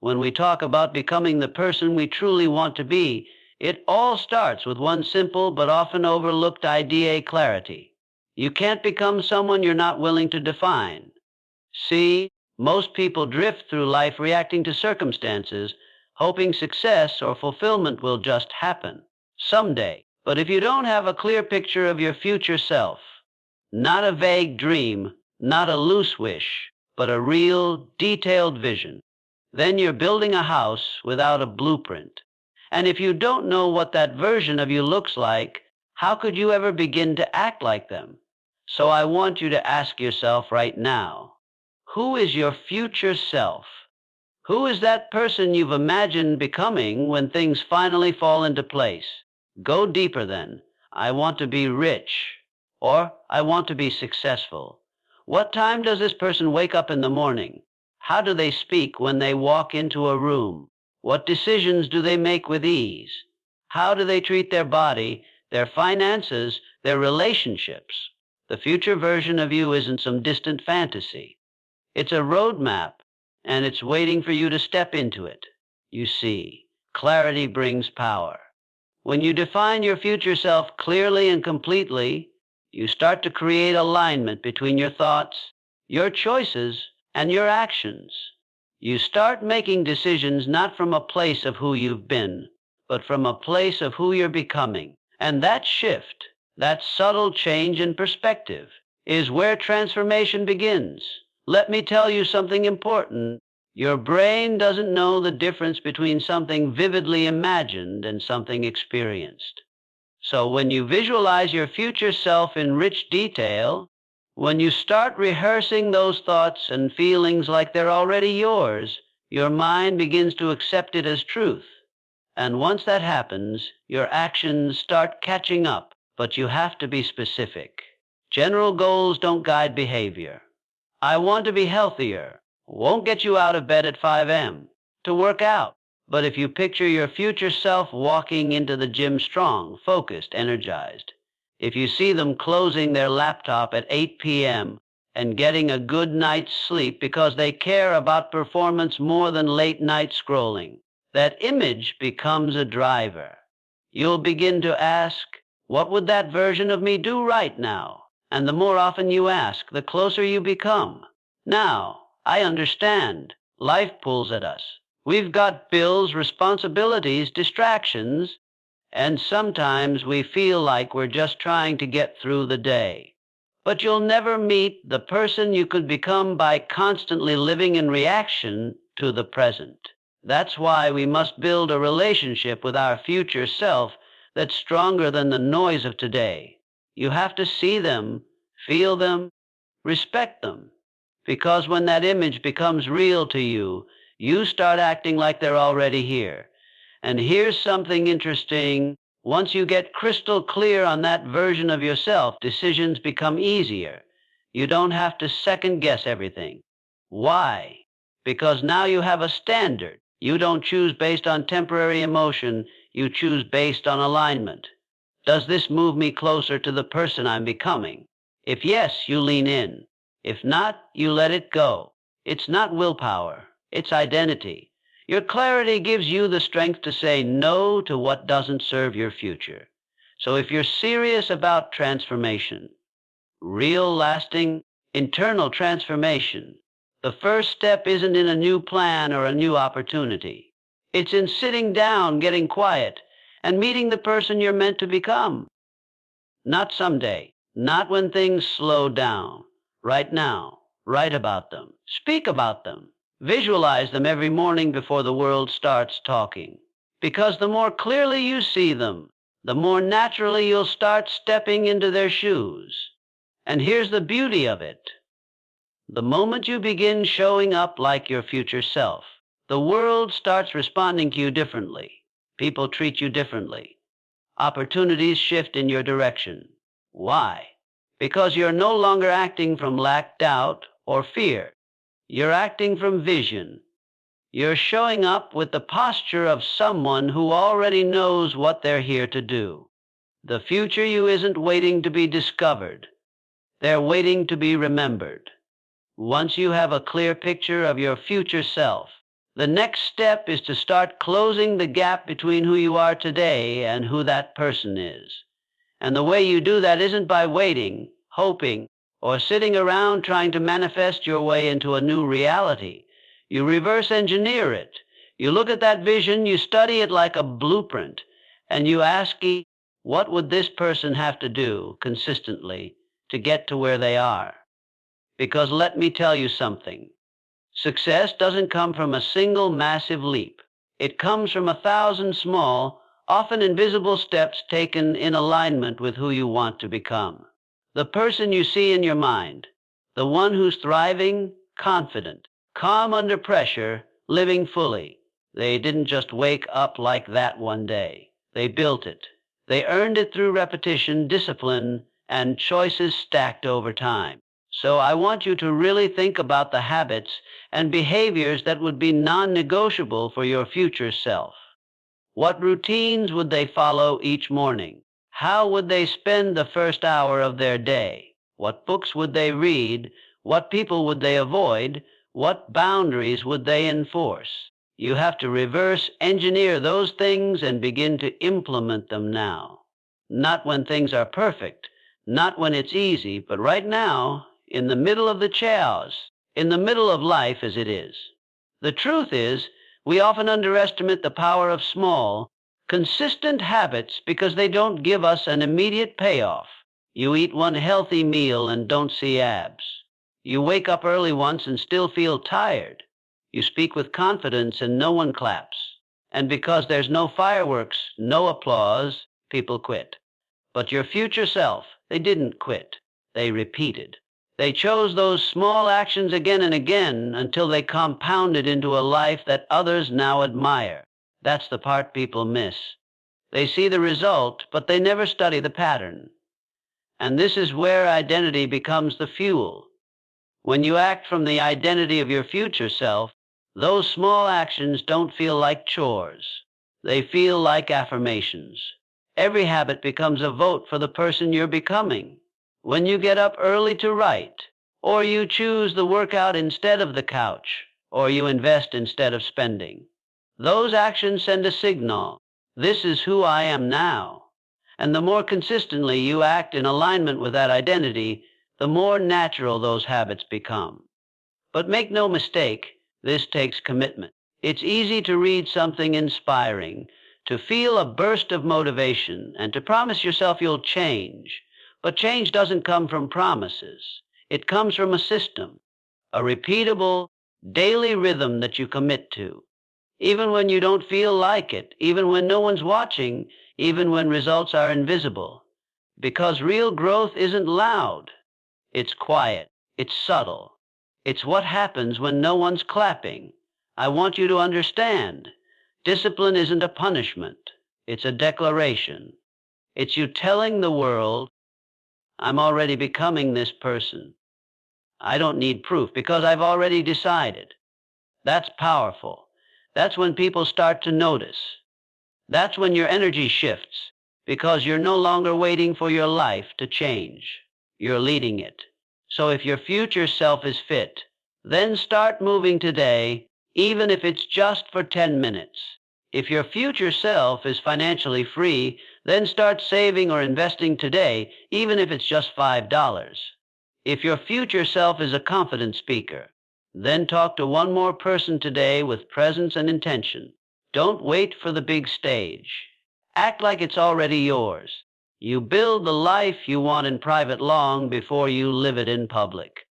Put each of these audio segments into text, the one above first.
When we talk about becoming the person we truly want to be, it all starts with one simple but often overlooked idea: clarity. You can't become someone you're not willing to define. See, most people drift through life reacting to circumstances, hoping success or fulfillment will just happen someday. But if you don't have a clear picture of your future self, not a vague dream, not a loose wish, but a real, detailed vision, then you're building a house without a blueprint. And if you don't know what that version of you looks like, how could you ever begin to act like them? So I want you to ask yourself right now, who is your future self? Who is that person you've imagined becoming when things finally fall into place? Go deeper then. I want to be rich, or I want to be successful. What time does this person wake up in the morning? How do they speak when they walk into a room? What decisions do they make with ease? How do they treat their body, their finances, their relationships? The future version of you isn't some distant fantasy. It's a roadmap, and it's waiting for you to step into it. You see, clarity brings power. When you define your future self clearly and completely, you start to create alignment between your thoughts, your choices, and your actions. You start making decisions not from a place of who you've been, but from a place of who you're becoming. And that shift, that subtle change in perspective, is where transformation begins. Let me tell you something important. Your brain doesn't know the difference between something vividly imagined and something experienced. So when you visualize your future self in rich detail, when you start rehearsing those thoughts and feelings like they're already yours, your mind begins to accept it as truth. And once that happens, your actions start catching up, but you have to be specific. General goals don't guide behavior. I want to be healthier won't get you out of bed at 5 a.m. to work out. But if you picture your future self walking into the gym strong, focused, energized, if you see them closing their laptop at 8 p.m. and getting a good night's sleep because they care about performance more than late night scrolling, that image becomes a driver. You'll begin to ask, what would that version of me do right now? And the more often you ask, the closer you become. Now, I understand. Life pulls at us. We've got bills, responsibilities, distractions, and sometimes we feel like we're just trying to get through the day. But you'll never meet the person you could become by constantly living in reaction to the present. That's why we must build a relationship with our future self that's stronger than the noise of today. You have to see them, feel them, respect them. Because when that image becomes real to you, you start acting like they're already here. And here's something interesting. Once you get crystal clear on that version of yourself, decisions become easier. You don't have to second guess everything. Why? Because now you have a standard. You don't choose based on temporary emotion. You choose based on alignment. Does this move me closer to the person I'm becoming? If yes, you lean in. If not, you let it go. It's not willpower. It's identity. Your clarity gives you the strength to say no to what doesn't serve your future. So if you're serious about transformation, real, lasting, internal transformation, the first step isn't in a new plan or a new opportunity. It's in sitting down, getting quiet, and meeting the person you're meant to become. Not someday, not when things slow down. Right now, write about them, speak about them, visualize them every morning before the world starts talking. Because the more clearly you see them, the more naturally you'll start stepping into their shoes. And here's the beauty of it. The moment you begin showing up like your future self, the world starts responding to you differently. People treat you differently. Opportunities shift in your direction. Why? Because you're no longer acting from lack, doubt, or fear. You're acting from vision. You're showing up with the posture of someone who already knows what they're here to do. The future you isn't waiting to be discovered. They're waiting to be remembered. Once you have a clear picture of your future self, The next step is to start closing the gap between who you are today and who that person is. And the way you do that isn't by waiting, hoping, or sitting around trying to manifest your way into a new reality. You reverse engineer it. You look at that vision, you study it like a blueprint, and you ask, what would this person have to do consistently to get to where they are? Because let me tell you something. Success doesn't come from a single massive leap. It comes from 1,000 small, often invisible steps taken in alignment with who you want to become. The person you see in your mind, the one who's thriving, confident, calm under pressure, living fully. They didn't just wake up like that one day. They built it. They earned it through repetition, discipline, and choices stacked over time. So I want you to really think about the habits and behaviors that would be non-negotiable for your future self. What routines would they follow each morning? How would they spend the first hour of their day? What books would they read? What people would they avoid? What boundaries would they enforce? You have to reverse engineer those things and begin to implement them now. Not when things are perfect, not when it's easy, but right now, in the middle of the chaos, in the middle of life as it is. The truth is, we often underestimate the power of small, consistent habits because they don't give us an immediate payoff. You eat one healthy meal and don't see abs. You wake up early once and still feel tired. You speak with confidence and no one claps. And because there's no fireworks, no applause, people quit. But your future self, they didn't quit. They repeated. They chose those small actions again and again until they compounded into a life that others now admire. That's the part people miss. They see the result, but they never study the pattern. And this is where identity becomes the fuel. When you act from the identity of your future self, those small actions don't feel like chores. They feel like affirmations. Every habit becomes a vote for the person you're becoming. When you get up early to write, or you choose the workout instead of the couch, or you invest instead of spending, those actions send a signal. This is who I am now. And the more consistently you act in alignment with that identity, the more natural those habits become. But make no mistake, this takes commitment. It's easy to read something inspiring, to feel a burst of motivation, and to promise yourself you'll change. But change doesn't come from promises. It comes from a system, a repeatable, daily rhythm that you commit to. Even when you don't feel like it, even when no one's watching, even when results are invisible. Because real growth isn't loud. It's quiet. It's subtle. It's what happens when no one's clapping. I want you to understand. Discipline isn't a punishment. It's a declaration. It's you telling the world, I'm already becoming this person. I don't need proof because I've already decided. That's powerful. That's when people start to notice. That's when your energy shifts because you're no longer waiting for your life to change. You're leading it. So if your future self is fit, then start moving today, even if it's just for 10 minutes. If your future self is financially free, then start saving or investing today, even if it's just $5. If your future self is a confident speaker, then talk to one more person today with presence and intention. Don't wait for the big stage. Act like it's already yours. You build the life you want in private long before you live it in public.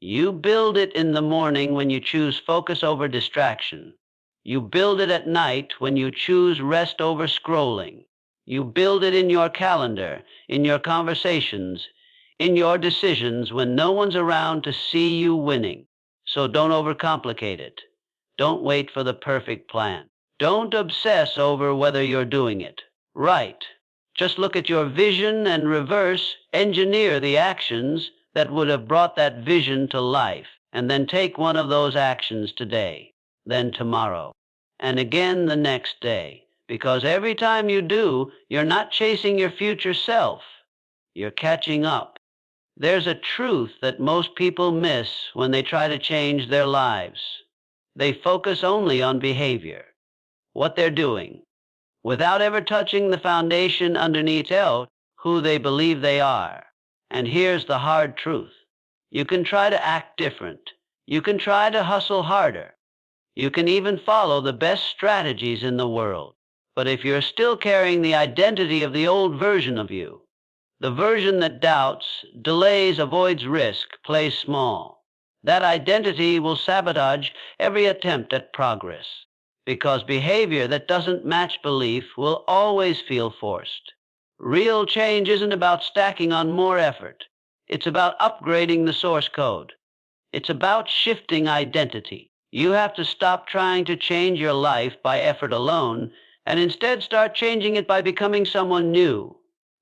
You build it in the morning when you choose focus over distraction. You build it at night when you choose rest over scrolling. You build it in your calendar, in your conversations, in your decisions when no one's around to see you winning. So don't overcomplicate it. Don't wait for the perfect plan. Don't obsess over whether you're doing it right. Just look at your vision and reverse engineer the actions that would have brought that vision to life, and then take one of those actions today, then tomorrow, and again the next day. Because every time you do, you're not chasing your future self. You're catching up. There's a truth that most people miss when they try to change their lives. They focus only on behavior, what they're doing, without ever touching the foundation underneath who they believe they are. And here's the hard truth. You can try to act different. You can try to hustle harder. You can even follow the best strategies in the world. But if you're still carrying the identity of the old version of you, the version that doubts, delays, avoids risk, plays small, that identity will sabotage every attempt at progress, because behavior that doesn't match belief will always feel forced. Real change isn't about stacking on more effort. It's about upgrading the source code. It's about shifting identity. You have to stop trying to change your life by effort alone and instead start changing it by becoming someone new.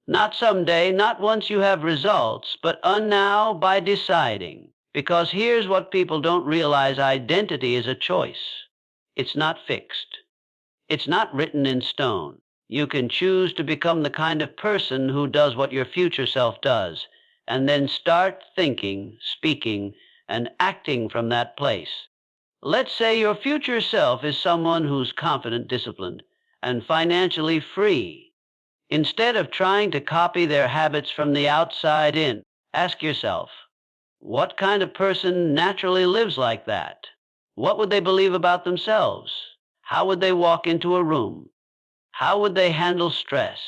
Not someday, not once you have results, but now by deciding. Because here's what people don't realize: identity is a choice. It's not fixed. It's not written in stone. You can choose to become the kind of person who does what your future self does, and then start thinking, speaking, and acting from that place. Let's say your future self is someone who's confident, disciplined, and financially free. Instead of trying to copy their habits from the outside in, ask yourself, what kind of person naturally lives like that? What would they believe about themselves? How would they walk into a room? How would they handle stress?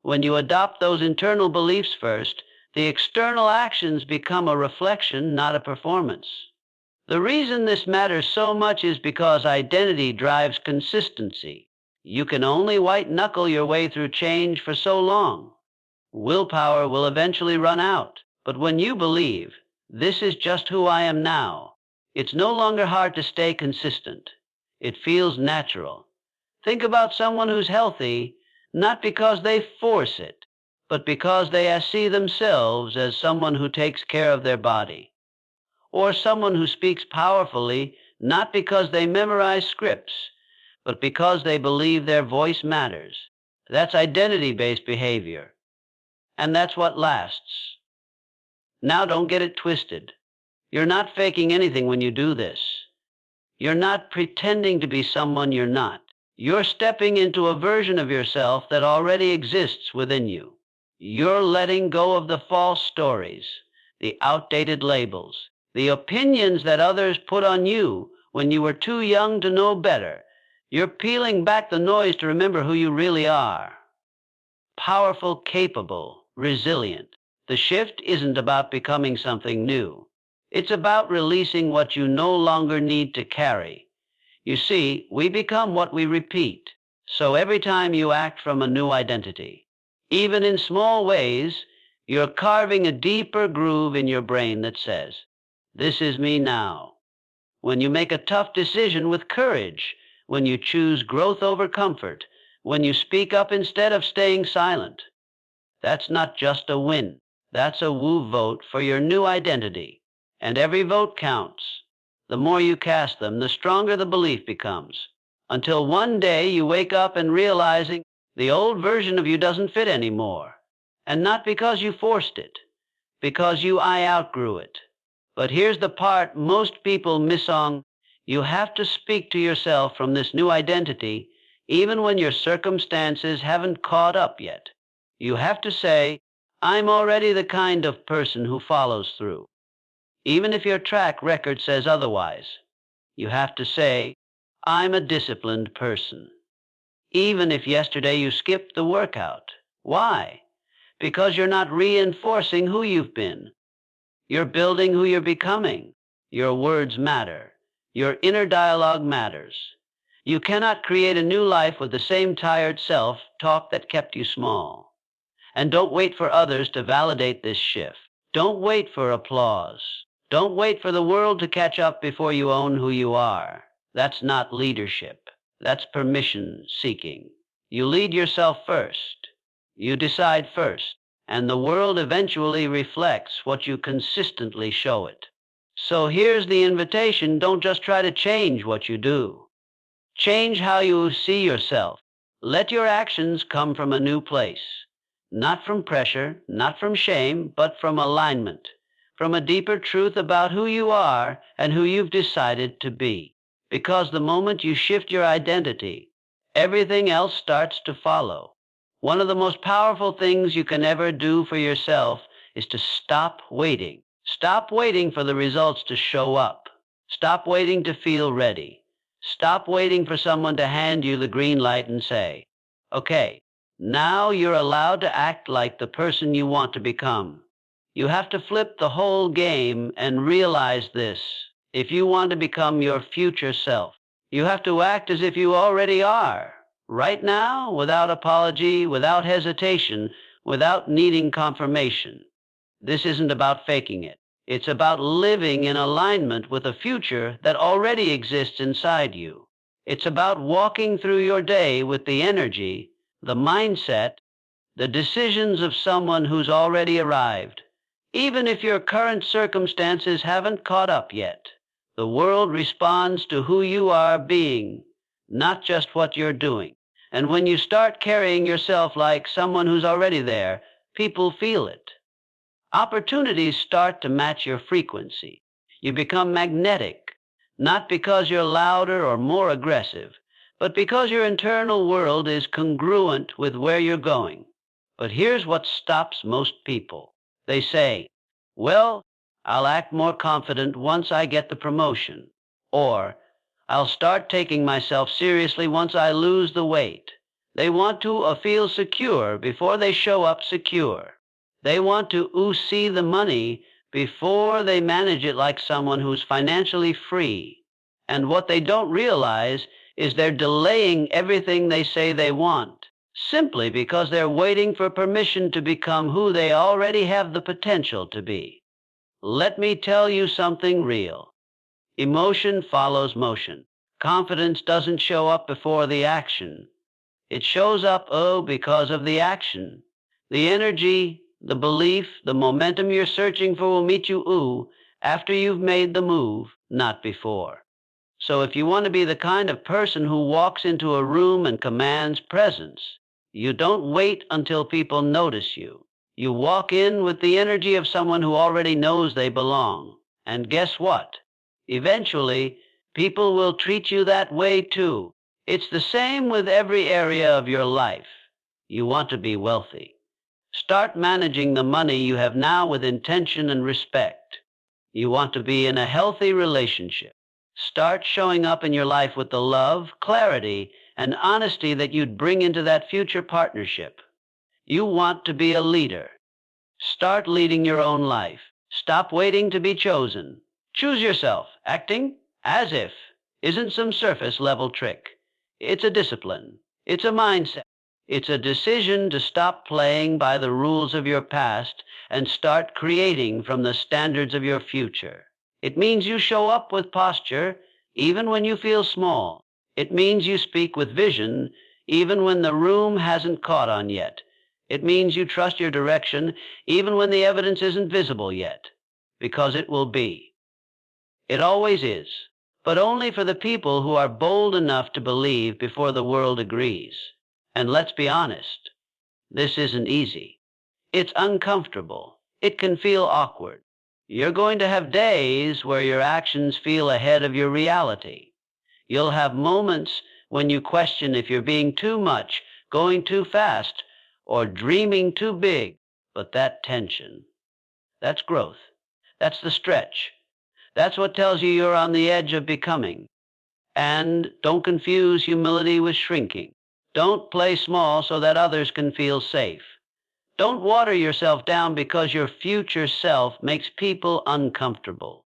When you adopt those internal beliefs first, the external actions become a reflection, not a performance. The reason this matters so much is because identity drives consistency. You can only white-knuckle your way through change for so long. Willpower will eventually run out. But when you believe, this is just who I am now, it's no longer hard to stay consistent. It feels natural. Think about someone who's healthy, not because they force it, but because they see themselves as someone who takes care of their body. Or someone who speaks powerfully, not because they memorize scripts, but because they believe their voice matters. That's identity-based behavior. And that's what lasts. Now don't get it twisted. You're not faking anything when you do this. You're not pretending to be someone you're not. You're stepping into a version of yourself that already exists within you. You're letting go of the false stories, the outdated labels, the opinions that others put on you when you were too young to know better. You're peeling back the noise to remember who you really are. Powerful, capable, resilient. The shift isn't about becoming something new. It's about releasing what you no longer need to carry. You see, we become what we repeat. So every time you act from a new identity, even in small ways, you're carving a deeper groove in your brain that says, this is me now. When you make a tough decision with courage, when you choose growth over comfort, when you speak up instead of staying silent, that's not just a win. That's a woo vote for your new identity. And every vote counts. The more you cast them, the stronger the belief becomes. Until one day you wake up and realizing the old version of you doesn't fit anymore. And not because you forced it, because I outgrew it. But here's the part most people miss on. You have to speak to yourself from this new identity, even when your circumstances haven't caught up yet. You have to say, I'm already the kind of person who follows through. Even if your track record says otherwise, you have to say, I'm a disciplined person. Even if yesterday you skipped the workout. Why? Because you're not reinforcing who you've been. You're building who you're becoming. Your words matter. Your inner dialogue matters. You cannot create a new life with the same tired self-talk that kept you small. And don't wait for others to validate this shift. Don't wait for applause. Don't wait for the world to catch up before you own who you are. That's not leadership. That's permission seeking. You lead yourself first. You decide first. And the world eventually reflects what you consistently show it. So here's the invitation. Don't just try to change what you do. Change how you see yourself. Let your actions come from a new place. Not from pressure, not from shame, but from alignment. From a deeper truth about who you are and who you've decided to be. Because the moment you shift your identity, everything else starts to follow. One of the most powerful things you can ever do for yourself is to stop waiting. Stop waiting for the results to show up. Stop waiting to feel ready. Stop waiting for someone to hand you the green light and say, okay, now you're allowed to act like the person you want to become. You have to flip the whole game and realize this. If you want to become your future self, you have to act as if you already are. Right now, without apology, without hesitation, without needing confirmation. This isn't about faking it. It's about living in alignment with a future that already exists inside you. It's about walking through your day with the energy, the mindset, the decisions of someone who's already arrived. Even if your current circumstances haven't caught up yet, the world responds to who you are being, not just what you're doing. And when you start carrying yourself like someone who's already there, people feel it. Opportunities start to match your frequency. You become magnetic, not because you're louder or more aggressive, but because your internal world is congruent with where you're going. But here's what stops most people. They say, well, I'll act more confident once I get the promotion. Or, I'll start taking myself seriously once I lose the weight. They want to feel secure before they show up secure. They want to see the money before they manage it like someone who's financially free. And what they don't realize is they're delaying everything they say they want, simply because they're waiting for permission to become who they already have the potential to be. Let me tell you something real. Emotion follows motion. Confidence doesn't show up before the action. It shows up, because of the action. The energy, the belief, the momentum you're searching for will meet you, after you've made the move, not before. So if you want to be the kind of person who walks into a room and commands presence, you don't wait until people notice you. You walk in with the energy of someone who already knows they belong. And guess what? Eventually, people will treat you that way too. It's the same with every area of your life. You want to be wealthy. Start managing the money you have now with intention and respect. You want to be in a healthy relationship. Start showing up in your life with the love, clarity, and honesty that you'd bring into that future partnership. You want to be a leader. Start leading your own life. Stop waiting to be chosen. Choose yourself. Acting as if isn't some surface level trick. It's a discipline. It's a mindset. It's a decision to stop playing by the rules of your past and start creating from the standards of your future. It means you show up with posture even when you feel small. It means you speak with vision even when the room hasn't caught on yet. It means you trust your direction even when the evidence isn't visible yet, because it will be. It always is, but only for the people who are bold enough to believe before the world agrees. And let's be honest, this isn't easy. It's uncomfortable. It can feel awkward. You're going to have days where your actions feel ahead of your reality. You'll have moments when you question if you're being too much, going too fast, or dreaming too big. But that tension, that's growth. That's the stretch. That's what tells you you're on the edge of becoming. And don't confuse humility with shrinking. Don't play small so that others can feel safe. Don't water yourself down because your future self makes people uncomfortable.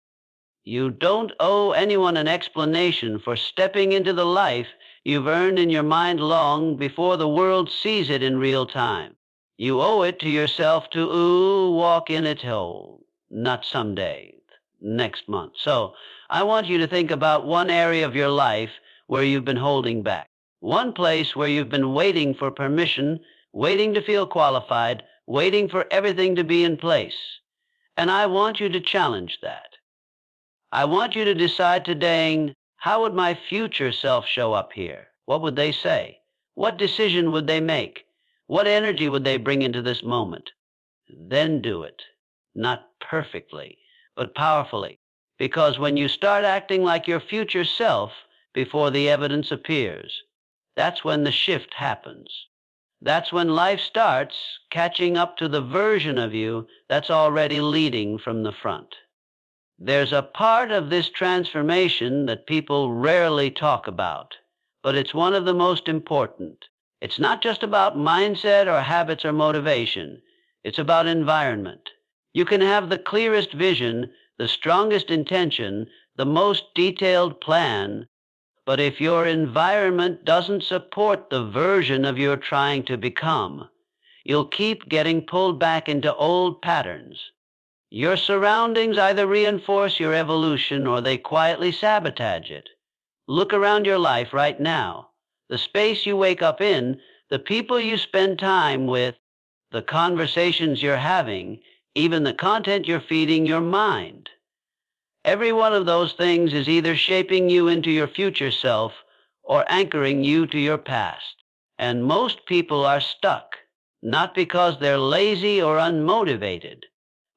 You don't owe anyone an explanation for stepping into the life you've earned in your mind long before the world sees it in real time. You owe it to yourself to walk in it whole, not someday, next month. So I want you to think about one area of your life where you've been holding back. One place where you've been waiting for permission, waiting to feel qualified, waiting for everything to be in place. And I want you to challenge that. I want you to decide today, how would my future self show up here? What would they say? What decision would they make? What energy would they bring into this moment? Then do it. Not perfectly, but powerfully. Because when you start acting like your future self, before the evidence appears. That's when the shift happens. That's when life starts catching up to the version of you that's already leading from the front. There's a part of this transformation that people rarely talk about, but it's one of the most important. It's not just about mindset or habits or motivation. It's about environment. You can have the clearest vision, the strongest intention, the most detailed plan, but if your environment doesn't support the version of you're trying to become, you'll keep getting pulled back into old patterns. Your surroundings either reinforce your evolution or they quietly sabotage it. Look around your life right now. The space you wake up in, the people you spend time with, the conversations you're having, even the content you're feeding your mind. Every one of those things is either shaping you into your future self or anchoring you to your past. And most people are stuck, not because they're lazy or unmotivated,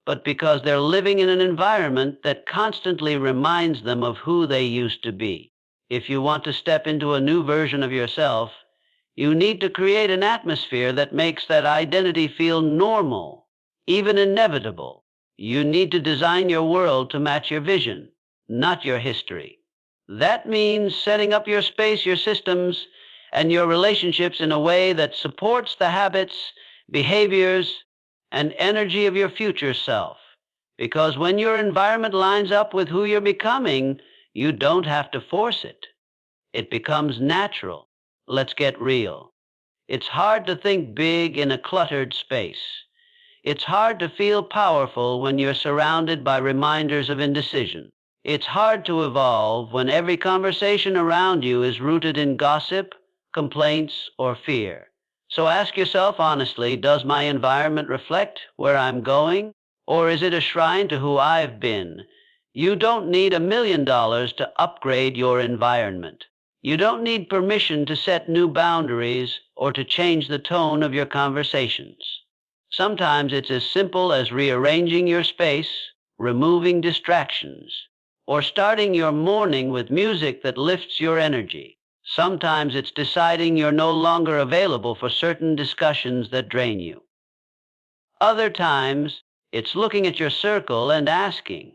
but because they're living in an environment that constantly reminds them of who they used to be. If you want to step into a new version of yourself, you need to create an atmosphere that makes that identity feel normal, even inevitable. You need to design your world to match your vision, not your history. That means setting up your space, your systems, and your relationships in a way that supports the habits, behaviors, and energy of your future self. Because when your environment lines up with who you're becoming, you don't have to force it. It becomes natural. Let's get real. It's hard to think big in a cluttered space. It's hard to feel powerful when you're surrounded by reminders of indecision. It's hard to evolve when every conversation around you is rooted in gossip, complaints, or fear. So ask yourself honestly, does my environment reflect where I'm going? Or is it a shrine to who I've been? You don't need $1 million to upgrade your environment. You don't need permission to set new boundaries or to change the tone of your conversations. Sometimes it's as simple as rearranging your space, removing distractions, or starting your morning with music that lifts your energy. Sometimes it's deciding you're no longer available for certain discussions that drain you. Other times, it's looking at your circle and asking,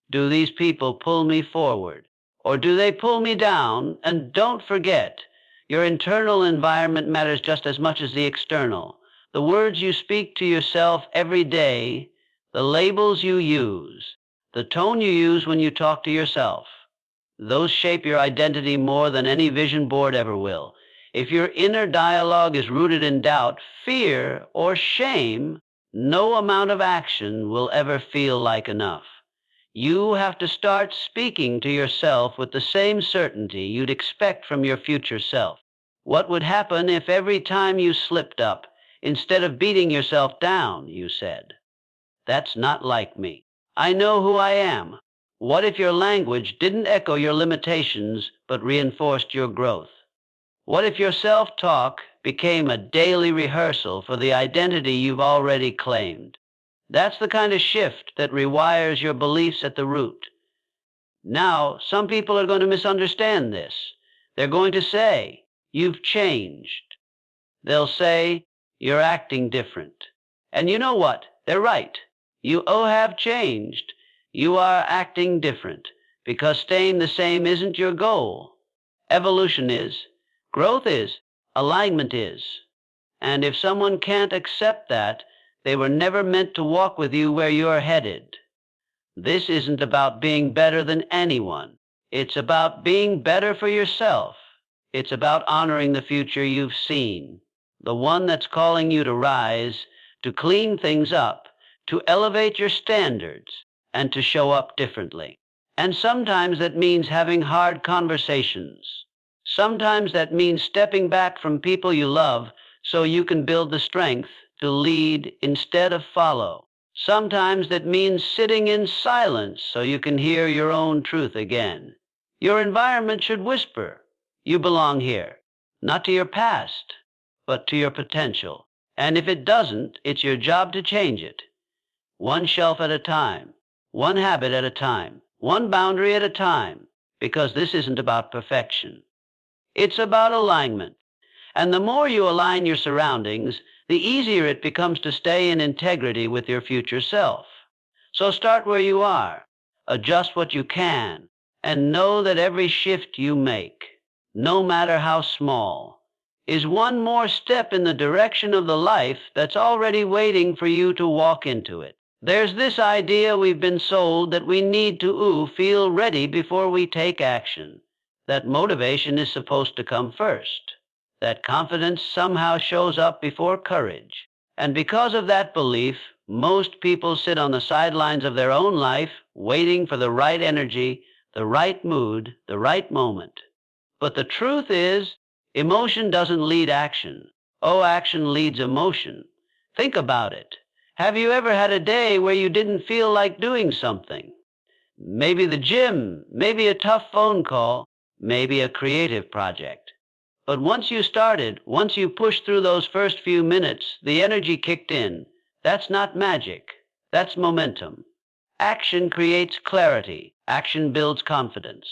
do these people pull me forward? Or do they pull me down? And don't forget, your internal environment matters just as much as the external. The words you speak to yourself every day, the labels you use, the tone you use when you talk to yourself, those shape your identity more than any vision board ever will. If your inner dialogue is rooted in doubt, fear, or shame, no amount of action will ever feel like enough. You have to start speaking to yourself with the same certainty you'd expect from your future self. What would happen if every time you slipped up, instead of beating yourself down, you said, "That's not like me. I know who I am." What if your language didn't echo your limitations, but reinforced your growth? What if your self-talk became a daily rehearsal for the identity you've already claimed? That's the kind of shift that rewires your beliefs at the root. Now, some people are going to misunderstand this. They're going to say, "You've changed." They'll say, "You're acting different." And you know what? They're right. You have changed. You are acting different, because staying the same isn't your goal. Evolution is, growth is, alignment is. And if someone can't accept that, they were never meant to walk with you where you're headed. This isn't about being better than anyone. It's about being better for yourself. It's about honoring the future you've seen, the one that's calling you to rise, to clean things up, to elevate your standards, and to show up differently. And sometimes that means having hard conversations. Sometimes that means stepping back from people you love so you can build the strength to lead instead of follow. Sometimes that means sitting in silence so you can hear your own truth again. Your environment should whisper, "You belong here," not to your past, but to your potential. And if it doesn't, it's your job to change it. One shelf at a time, one habit at a time, one boundary at a time. because this isn't about perfection. It's about alignment. And the more you align your surroundings, the easier it becomes to stay in integrity with your future self. So start where you are, adjust what you can, and know that every shift you make, no matter how small, is one more step in the direction of the life that's already waiting for you to walk into it. There's this idea we've been sold that we need to feel ready before we take action, that motivation is supposed to come first, that confidence somehow shows up before courage. And because of that belief, most people sit on the sidelines of their own life, waiting for the right energy, the right mood, the right moment. But the truth is, emotion doesn't lead action. Action leads emotion. Think about it. Have you ever had a day where you didn't feel like doing something? Maybe the gym, maybe a tough phone call, maybe a creative project. But once you started, once you pushed through those first few minutes, the energy kicked in. That's not magic. That's momentum. Action creates clarity. Action builds confidence.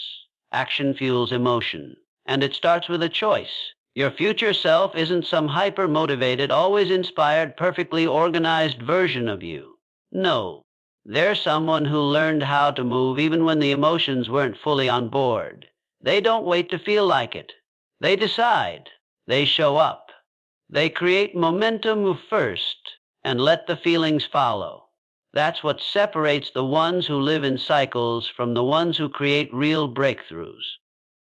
Action fuels emotion. And it starts with a choice. Your future self isn't some hyper-motivated, always inspired, perfectly organized version of you. No. They're someone who learned how to move even when the emotions weren't fully on board. They don't wait to feel like it. They decide. They show up. They create momentum first and let the feelings follow. That's what separates the ones who live in cycles from the ones who create real breakthroughs.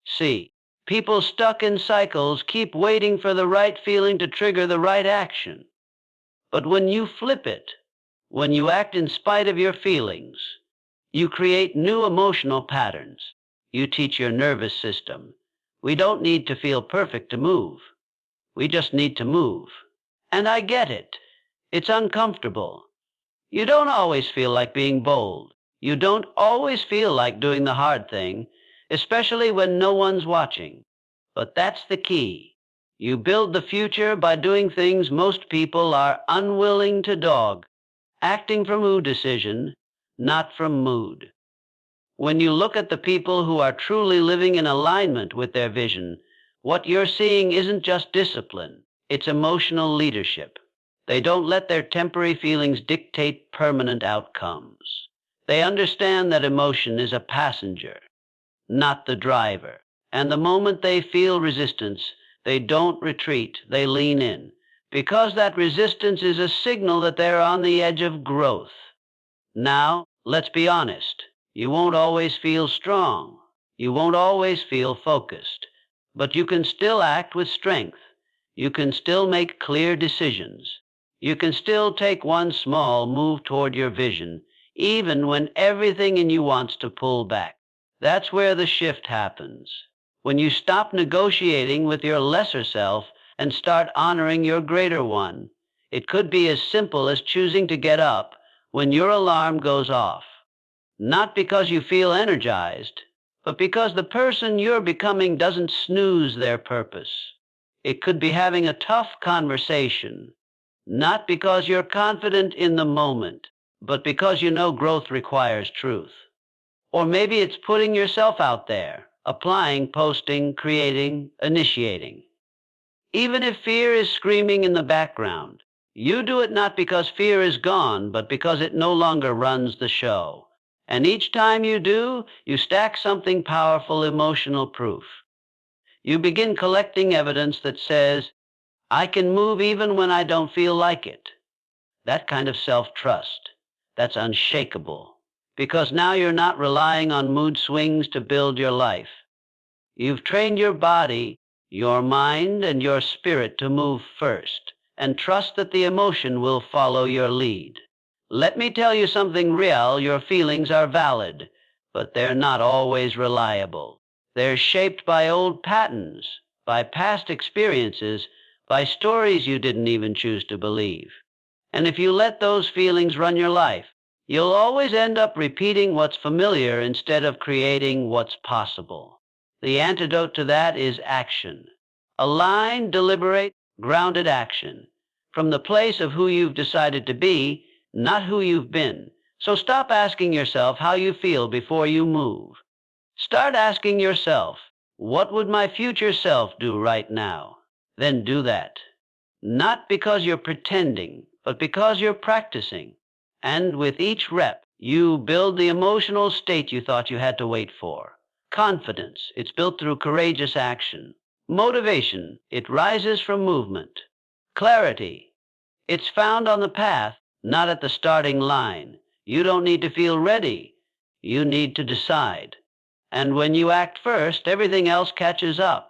See, people stuck in cycles keep waiting for the right feeling to trigger the right action. But when you flip it, when you act in spite of your feelings, you create new emotional patterns. You teach your nervous system. We don't need to feel perfect to move. We just need to move. And I get it. It's uncomfortable. You don't always feel like being bold. You don't always feel like doing the hard thing, especially when no one's watching. But that's the key. You build the future by doing things most people are unwilling to dog, acting from decision, not from mood. When you look at the people who are truly living in alignment with their vision, what you're seeing isn't just discipline, it's emotional leadership. They don't let their temporary feelings dictate permanent outcomes. They understand that emotion is a passenger, not the driver. And the moment they feel resistance, they don't retreat, they lean in, because that resistance is a signal that they're on the edge of growth. Now, let's be honest. You won't always feel strong. You won't always feel focused. But you can still act with strength. You can still make clear decisions. You can still take one small move toward your vision, even when everything in you wants to pull back. That's where the shift happens. When you stop negotiating with your lesser self and start honoring your greater one. It could be as simple as choosing to get up when your alarm goes off. Not because you feel energized, but because the person you're becoming doesn't snooze their purpose. It could be having a tough conversation, not because you're confident in the moment, but because you know growth requires truth. Or maybe it's putting yourself out there, applying, posting, creating, initiating. Even if fear is screaming in the background, you do it not because fear is gone, but because it no longer runs the show. And each time you do, you stack something powerful, emotional proof. You begin collecting evidence that says, I can move even when I don't feel like it. That kind of self-trust, that's unshakable. Because now you're not relying on mood swings to build your life. You've trained your body, your mind, and your spirit to move first, and trust that the emotion will follow your lead. Let me tell you something real. Your feelings are valid, but they're not always reliable. They're shaped by old patterns, by past experiences, by stories you didn't even choose to believe. And if you let those feelings run your life, you'll always end up repeating what's familiar instead of creating what's possible. The antidote to that is action. Aligned, deliberate, grounded action. From the place of who you've decided to be, not who you've been. So stop asking yourself how you feel before you move. Start asking yourself, what would my future self do right now? Then do that. Not because you're pretending, but because you're practicing. And with each rep, you build the emotional state you thought you had to wait for. Confidence, it's built through courageous action. Motivation, it rises from movement. Clarity, it's found on the path, not at the starting line. You don't need to feel ready. You need to decide. And when you act first, everything else catches up.